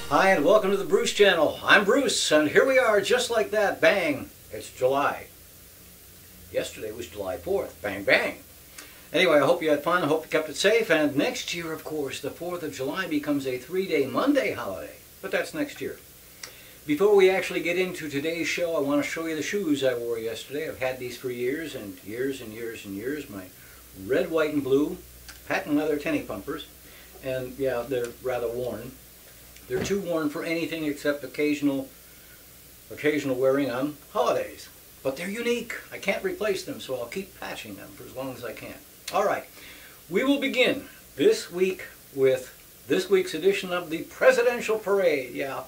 Hi and welcome to the Bruce Channel. I'm Bruce and here we are just like that. Bang! It's July. Yesterday was July 4th. Bang bang! Anyway, I hope you had fun. I hope you kept it safe. And next year, of course, the 4th of July becomes a 3-day Monday holiday. But that's next year. Before we actually get into today's show, I want to show you the shoes I wore yesterday. I've had these for years and years and years and years. My red, white, and blue patent leather tenny pumpers. And yeah, they're rather worn. They're too worn for anything except occasional wearing on holidays. But they're unique. I can't replace them, so I'll keep patching them for as long as I can. All right, we will begin this week with this week's edition of the Presidential Parade. Yeah,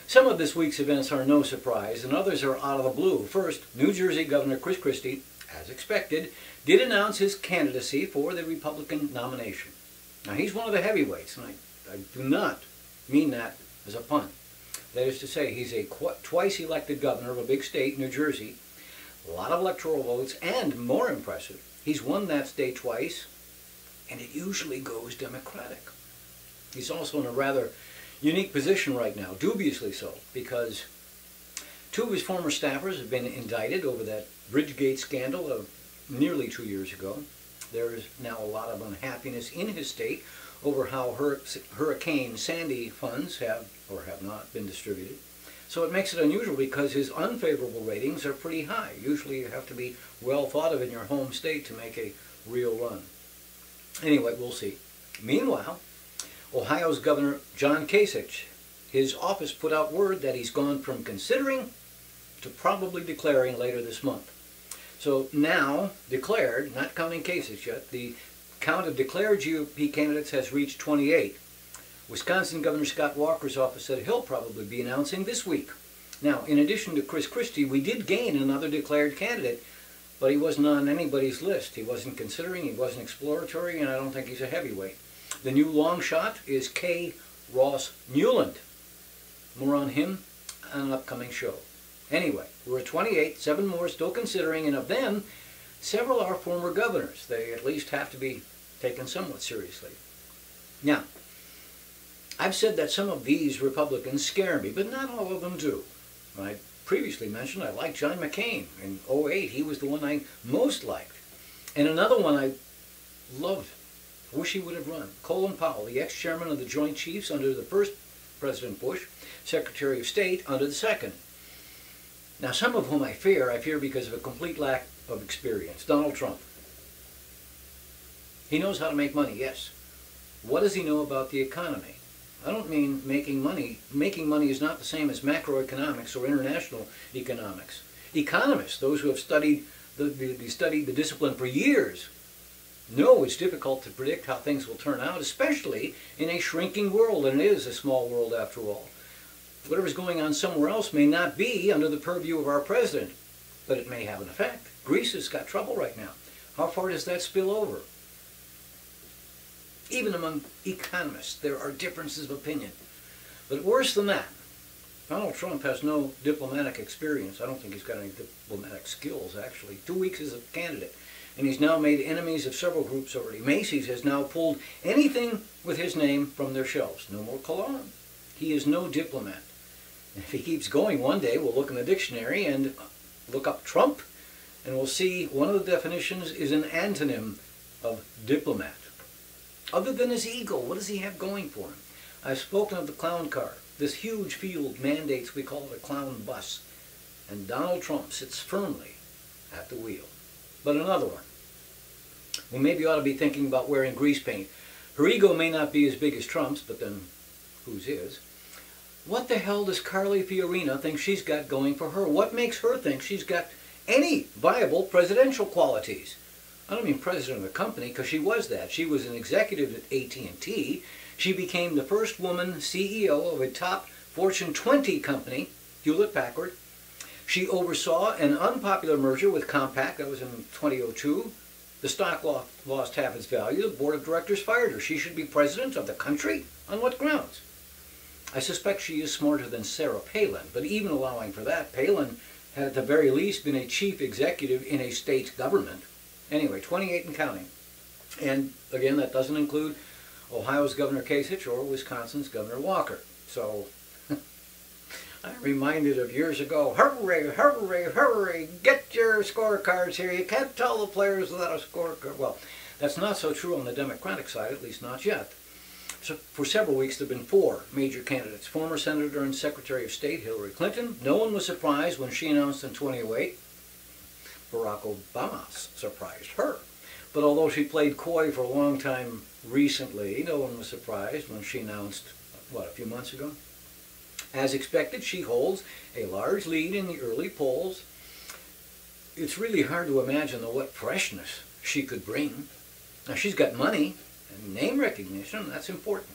some of this week's events are no surprise, and others are out of the blue. First, New Jersey Governor Chris Christie, as expected, did announce his candidacy for the Republican nomination. Now, he's one of the heavyweights, and I do not mean that as a pun. That is to say, he's a twice elected governor of a big state, New Jersey, a lot of electoral votes, and more impressive, he's won that state twice, and it usually goes Democratic. He's also in a rather unique position right now, dubiously so, because two of his former staffers have been indicted over that Bridgegate scandal of nearly 2 years ago. There is now a lot of unhappiness in his state over how Hurricane Sandy funds have or have not been distributed. So it makes it unusual because his unfavorable ratings are pretty high. Usually you have to be well thought of in your home state to make a real run. Anyway, we'll see. Meanwhile, Ohio's Governor John Kasich, his office put out word that he's gone from considering to probably declaring later this month. So now, declared, not counting Kasich yet, the count of declared GOP candidates has reached 28. Wisconsin Governor Scott Walker's office said he'll probably be announcing this week. Now, in addition to Chris Christie, we did gain another declared candidate, but he wasn't on anybody's list. He wasn't considering, he wasn't exploratory, and I don't think he's a heavyweight. The new long shot is K. Ross Newland. More on him on an upcoming show. Anyway, we're at 28, 7 more still considering, and of them, several are former governors. They at least have to be taken somewhat seriously. Now, I've said that some of these Republicans scare me, but not all of them do. I previously mentioned I liked John McCain. In 2008, he was the one I most liked. And another one I loved, I wish he would have run, Colin Powell, the ex-chairman of the Joint Chiefs under the first President Bush, Secretary of State under the second. Now, some of whom I fear because of a complete lack of experience. Donald Trump. He knows how to make money, yes. What does he know about the economy? I don't mean making money. Making money is not the same as macroeconomics or international economics. Economists, those who have studied the discipline for years, know it's difficult to predict how things will turn out, especially in a shrinking world, and it is a small world after all. Whatever's going on somewhere else may not be under the purview of our president, but it may have an effect. Greece has got trouble right now. How far does that spill over? Even among economists, there are differences of opinion. But worse than that, Donald Trump has no diplomatic experience. I don't think he's got any diplomatic skills, actually. 2 weeks as a candidate, and he's now made enemies of several groups already. Macy's has now pulled anything with his name from their shelves. No more cologne. He is no diplomat. If he keeps going, one day we'll look in the dictionary and look up Trump, and we'll see one of the definitions is an antonym of diplomat. Other than his ego, what does he have going for him? I've spoken of the clown car. This huge field mandates we call it a clown bus, and Donald Trump sits firmly at the wheel. But another one, who maybe ought to be thinking about wearing grease paint. Her ego may not be as big as Trump's, but then whose is? What the hell does Carly Fiorina think she's got going for her? What makes her think she's got any viable presidential qualities? I don't mean president of the company, because she was that. She was an executive at AT&T. She became the first woman CEO of a top Fortune 20 company, Hewlett-Packard. She oversaw an unpopular merger with Compaq. That was in 2002. The stock lost half its value. The board of directors fired her. She should be president of the country? On what grounds? I suspect she is smarter than Sarah Palin, but even allowing for that, Palin had at the very least been a chief executive in a state government. Anyway, 28 and counting. And again, that doesn't include Ohio's Governor Kasich or Wisconsin's Governor Walker. So I'm reminded of years ago, hurry, hurry, hurry, get your scorecards here. You can't tell the players without a scorecard. Well, that's not so true on the Democratic side, at least not yet. So for several weeks there have been four major candidates. Former Senator and Secretary of State Hillary Clinton. No one was surprised when she announced in 2008. Barack Obama surprised her. But although she played coy for a long time recently, no one was surprised when she announced, what, a few months ago? As expected, she holds a large lead in the early polls. It's really hard to imagine what freshness she could bring. Now, she's got money and name recognition, that's important.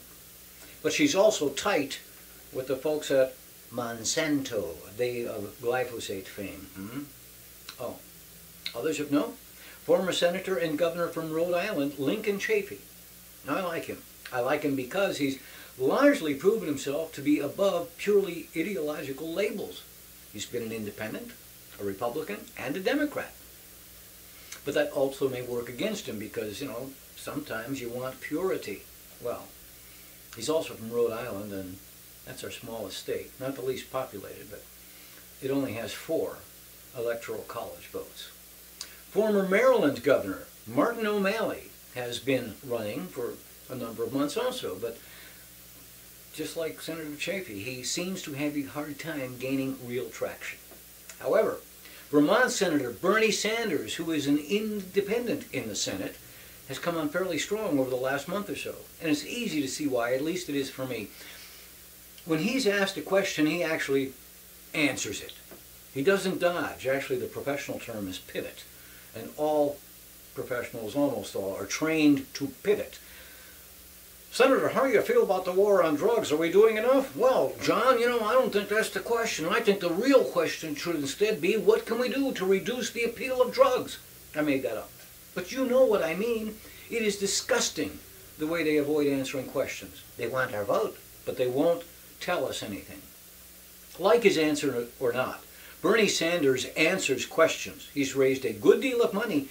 But she's also tight with the folks at Monsanto, they of glyphosate fame. Oh, others have known. Former Senator and Governor from Rhode Island, Lincoln Chafee. Now, I like him. I like him because he's largely proven himself to be above purely ideological labels. He's been an independent, a Republican, and a Democrat. But that also may work against him because, sometimes you want purity. Well, he's also from Rhode Island, and that's our smallest state. Not the least populated, but it only has 4 electoral college votes. Former Maryland Governor Martin O'Malley has been running for a number of months also, but just like Senator Chafee, he seems to have a hard time gaining real traction. However, Vermont Senator Bernie Sanders, who is an independent in the Senate, has come on fairly strong over the last month or so. And it's easy to see why, at least it is for me. When he's asked a question, he actually answers it. He doesn't dodge. Actually, the professional term is pivot. And all professionals, almost all, are trained to pivot. Senator, how do you feel about the war on drugs? Are we doing enough? Well, John, I don't think that's the question. I think the real question should instead be, what can we do to reduce the appeal of drugs? I made that up. But you know what I mean. It is disgusting the way they avoid answering questions. They want our vote, but they won't tell us anything. Like his answer or not, Bernie Sanders answers questions. He's raised a good deal of money,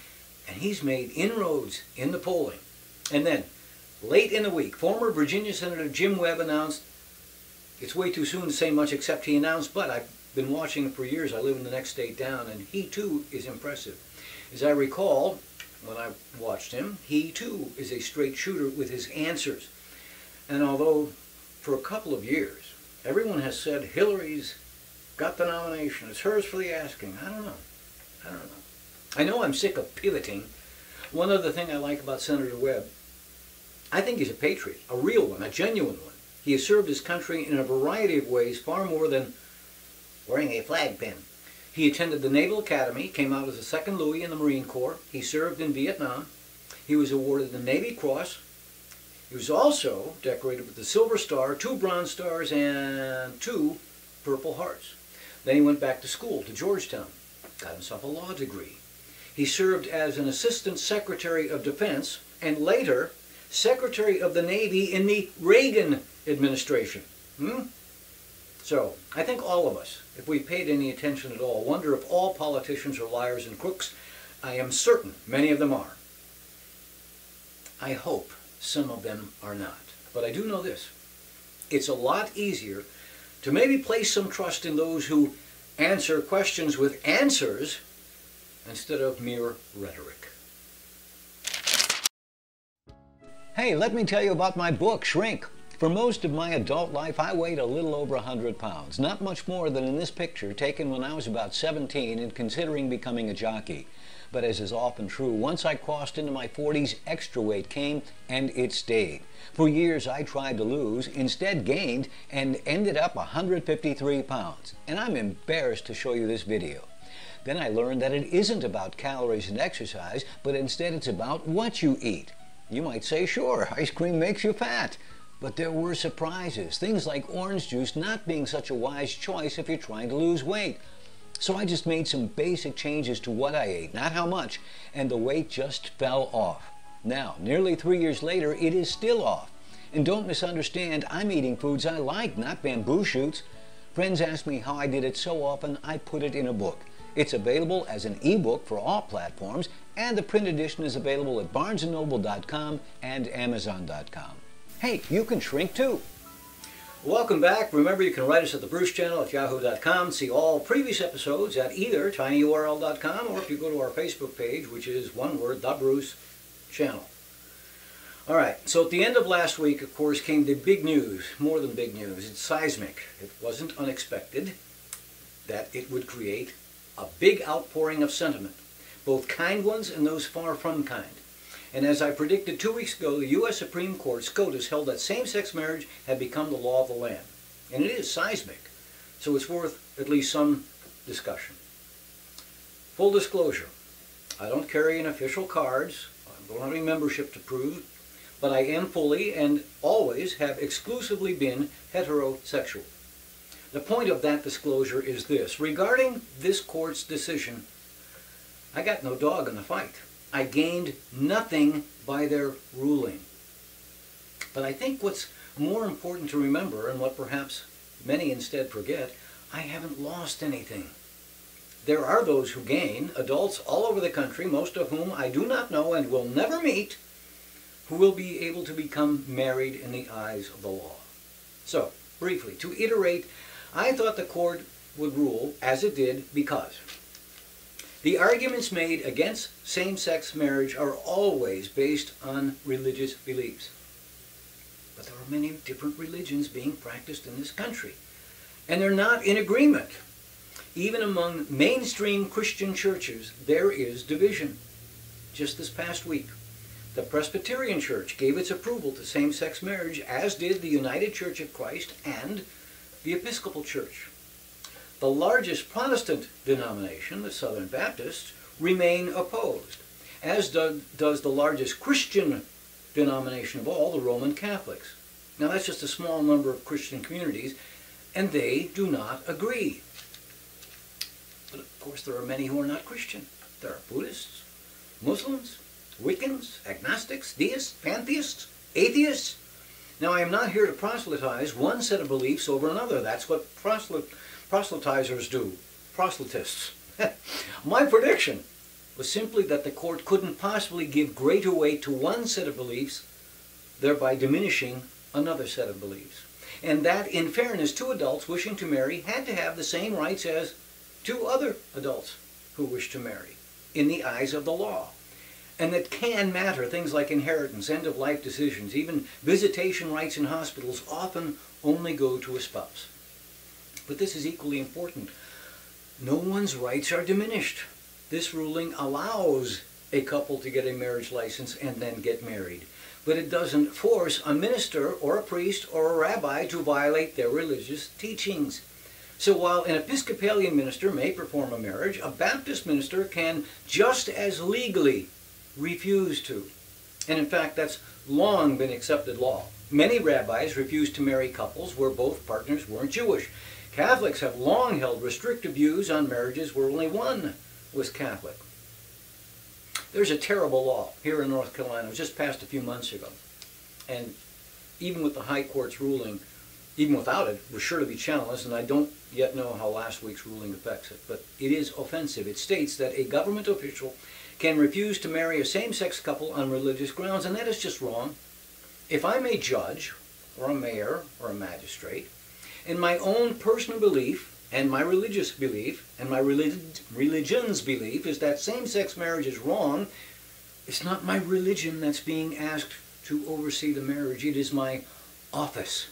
and he's made inroads in the polling. And then, late in the week, former Virginia Senator Jim Webb announced, it's way too soon to say much except he announced, but I've been watching him for years. I live in the next state down, and he too is impressive. As I recall, when I watched him, he too is a straight shooter with his answers. And although for a couple of years, everyone has said Hillary's got the nomination, it's hers for the asking, I don't know. I know I'm sick of pivoting. One other thing I like about Senator Webb, I think he's a patriot, a real one, a genuine one. He has served his country in a variety of ways, far more than wearing a flag pin. He attended the Naval Academy, came out as a second Louis in the Marine Corps. He served in Vietnam. He was awarded the Navy Cross. He was also decorated with the Silver Star, 2 Bronze Stars, and 2 Purple Hearts. Then he went back to school, to Georgetown, got himself a law degree. He served as an Assistant Secretary of Defense, and later Secretary of the Navy in the Reagan administration. So, I think all of us, if we paid any attention at all, wonder if all politicians are liars and crooks. I am certain many of them are. I hope some of them are not. But I do know this. It's a lot easier to maybe place some trust in those who answer questions with answers instead of mere rhetoric. Hey, let me tell you about my book, Shrink. For most of my adult life, I weighed a little over 100 pounds, not much more than in this picture taken when I was about 17 and considering becoming a jockey. But as is often true, once I crossed into my 40s, extra weight came and it stayed. For years I tried to lose, instead gained, and ended up 153 pounds. And I'm embarrassed to show you this video. Then I learned that it isn't about calories and exercise, but instead it's about what you eat. You might say, sure, ice cream makes you fat. But there were surprises, things like orange juice not being such a wise choice if you're trying to lose weight. So I just made some basic changes to what I ate, not how much, and the weight just fell off. Now, nearly 3 years later, it is still off. And don't misunderstand, I'm eating foods I like, not bamboo shoots. Friends ask me how I did it so often, I put it in a book. It's available as an ebook for all platforms, and the print edition is available at barnesandnoble.com and amazon.com. Hey, you can shrink too. Welcome back. Remember, you can write us at the Bruce Channel at yahoo.com. See all previous episodes at either tinyurl.com or if you go to our Facebook page, which is one word, The Bruce Channel. All right, so at the end of last week, of course, came the big news, more than big news. It's seismic. It wasn't unexpected that it would create a big outpouring of sentiment, both kind ones and those far from kind. And as I predicted 2 weeks ago, the U.S. Supreme Court SCOTUS held that same-sex marriage had become the law of the land. And it is seismic, so it's worth at least some discussion. Full disclosure, I don't carry an official cards, I don't have any membership to prove, but I am fully and always have exclusively been heterosexual. The point of that disclosure is this. Regarding this court's decision, I got no dog in the fight. I gained nothing by their ruling. But I think what's more important to remember, and what perhaps many instead forget, I haven't lost anything. There are those who gain, adults all over the country, most of whom I do not know and will never meet, who will be able to become married in the eyes of the law. So, briefly, to iterate, I thought the court would rule as it did because the arguments made against same-sex marriage are always based on religious beliefs. But there are many different religions being practiced in this country, and they're not in agreement. Even among mainstream Christian churches, there is division. Just this past week, the Presbyterian Church gave its approval to same-sex marriage, as did the United Church of Christ and the Episcopal Church. The largest Protestant denomination, the Southern Baptists, remain opposed, as does the largest Christian denomination of all, the Roman Catholics. Now that's just a small number of Christian communities, and they do not agree. But of course there are many who are not Christian. There are Buddhists, Muslims, Wiccans, agnostics, deists, pantheists, atheists. Now I am not here to proselytize one set of beliefs over another. That's what proselytizers do, proselytists. My prediction was simply that the court couldn't possibly give greater weight to one set of beliefs, thereby diminishing another set of beliefs. And that, in fairness, two adults wishing to marry had to have the same rights as two other adults who wish to marry, in the eyes of the law. And that can matter, things like inheritance, end-of-life decisions, even visitation rights in hospitals often only go to a spouse. But this is equally important. No one's rights are diminished. This ruling allows a couple to get a marriage license and then get married. But it doesn't force a minister or a priest or a rabbi to violate their religious teachings. So while an Episcopalian minister may perform a marriage, a Baptist minister can just as legally refuse to. And in fact, that's long been accepted law. Many rabbis refuse to marry couples where both partners weren't Jewish. Catholics have long held restrictive views on marriages where only one was Catholic. There's a terrible law here in North Carolina. It was just passed a few months ago. And even with the High Court's ruling, even without it, was sure to be challenged, and I don't yet know how last week's ruling affects it. But it is offensive. It states that a government official can refuse to marry a same-sex couple on religious grounds, and that is just wrong. If I'm a judge, or a mayor, or a magistrate, and my own personal belief, and my religious belief, and my religion's belief is that same-sex marriage is wrong, it's not my religion that's being asked to oversee the marriage, it is my office.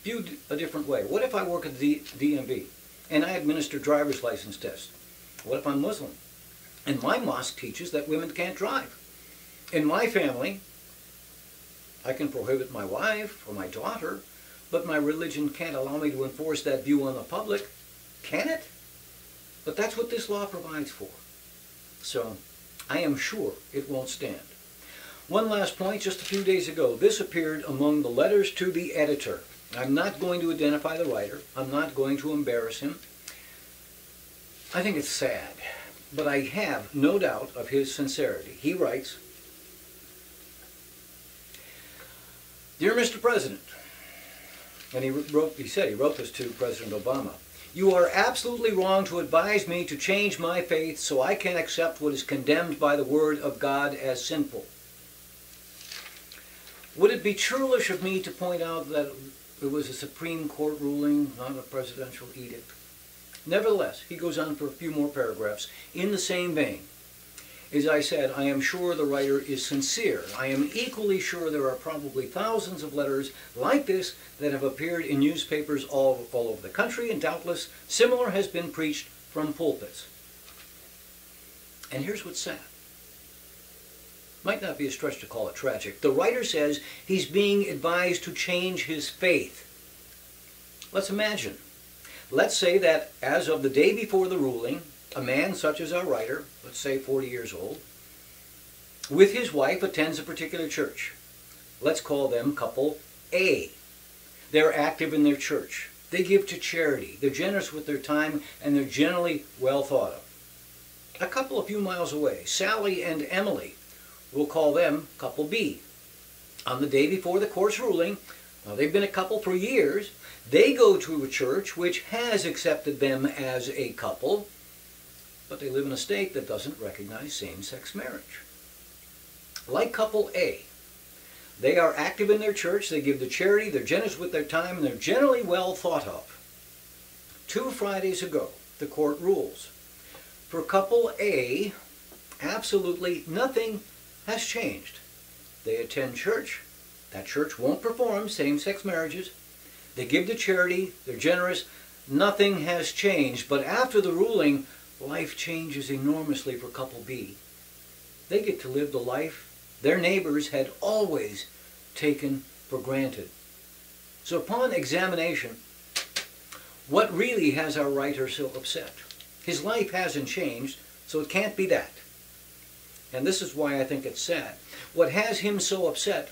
Viewed a different way. What if I work at the DMV and I administer driver's license tests? What if I'm Muslim and my mosque teaches that women can't drive? In my family, I can prohibit my wife or my daughter, but my religion can't allow me to enforce that view on the public, can it? But that's what this law provides for. So I am sure it won't stand. One last point, just a few days ago, this appeared among the letters to the editor. I'm not going to identify the writer. I'm not going to embarrass him. I think it's sad, but I have no doubt of his sincerity. He writes, "Dear Mr. President," and he said he wrote this to President Obama, "You are absolutely wrong to advise me to change my faith so I can accept what is condemned by the Word of God as sinful. Would it be churlish of me to point out that it was a Supreme Court ruling, not a presidential edict? Nevertheless, he goes on for a few more paragraphs in the same vein. As I said, I am sure the writer is sincere. I am equally sure there are probably thousands of letters like this that have appeared in newspapers all over the country, and doubtless similar has been preached from pulpits. And here's what's sad. Might not be a stretch to call it tragic. The writer says he's being advised to change his faith. Let's imagine. Let's say that as of the day before the ruling, a man such as our writer, let's say 40 years old, with his wife attends a particular church. Let's call them couple A. They're active in their church. They give to charity. They're generous with their time, and they're generally well thought of. A couple a few miles away, Sally and Emily, we'll call them couple B. On the day before the court's ruling, they've been a couple for years. They go to a church which has accepted them as a couple, but they live in a state that doesn't recognize same-sex marriage. Like couple A, they are active in their church, they give to charity, they're generous with their time, and they're generally well thought of. 2 Fridays ago, the court rules. For couple A, absolutely nothing has changed. They attend church. That church won't perform same-sex marriages. They give to charity. They're generous. Nothing has changed. But after the ruling, life changes enormously for couple B. They get to live the life their neighbors had always taken for granted. So upon examination, what really has our writer so upset? His life hasn't changed, so it can't be that. And this is why I think it's sad. What has him so upset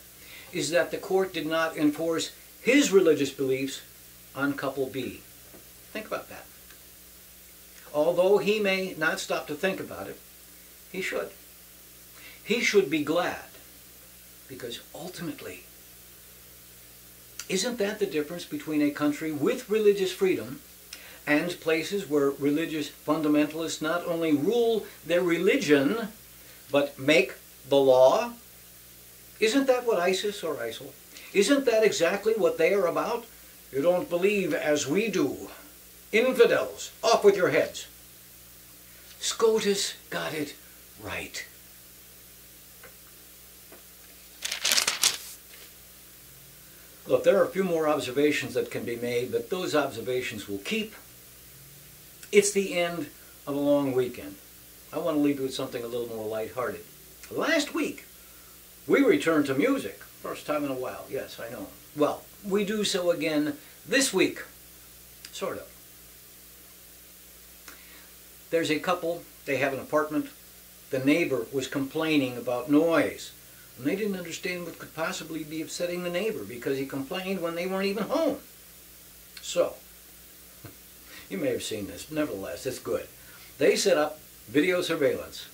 is that the court did not enforce his religious beliefs on couple B. Think about that. Although he may not stop to think about it, he should. He should be glad, because ultimately, isn't that the difference between a country with religious freedom and places where religious fundamentalists not only rule their religion, but make the law? Isn't that what ISIS or ISIL? Isn't that exactly what they are about? You don't believe as we do. Infidels, off with your heads. SCOTUS got it right. Look, there are a few more observations that can be made, but those observations will keep. It's the end of a long weekend. I want to leave you with something a little more lighthearted. Last week, we returned to music. First time in a while. Yes, I know. Well, we do so again this week. Sort of. There's a couple. They have an apartment. The neighbor was complaining about noise. And they didn't understand what could possibly be upsetting the neighbor because he complained when they weren't even home. So, you may have seen this. Nevertheless, it's good. They set up video surveillance.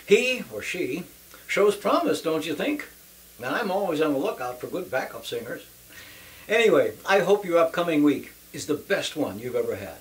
He, or she, shows promise, don't you think? Now, I'm always on the lookout for good backup singers. Anyway, I hope your upcoming week is the best one you've ever had.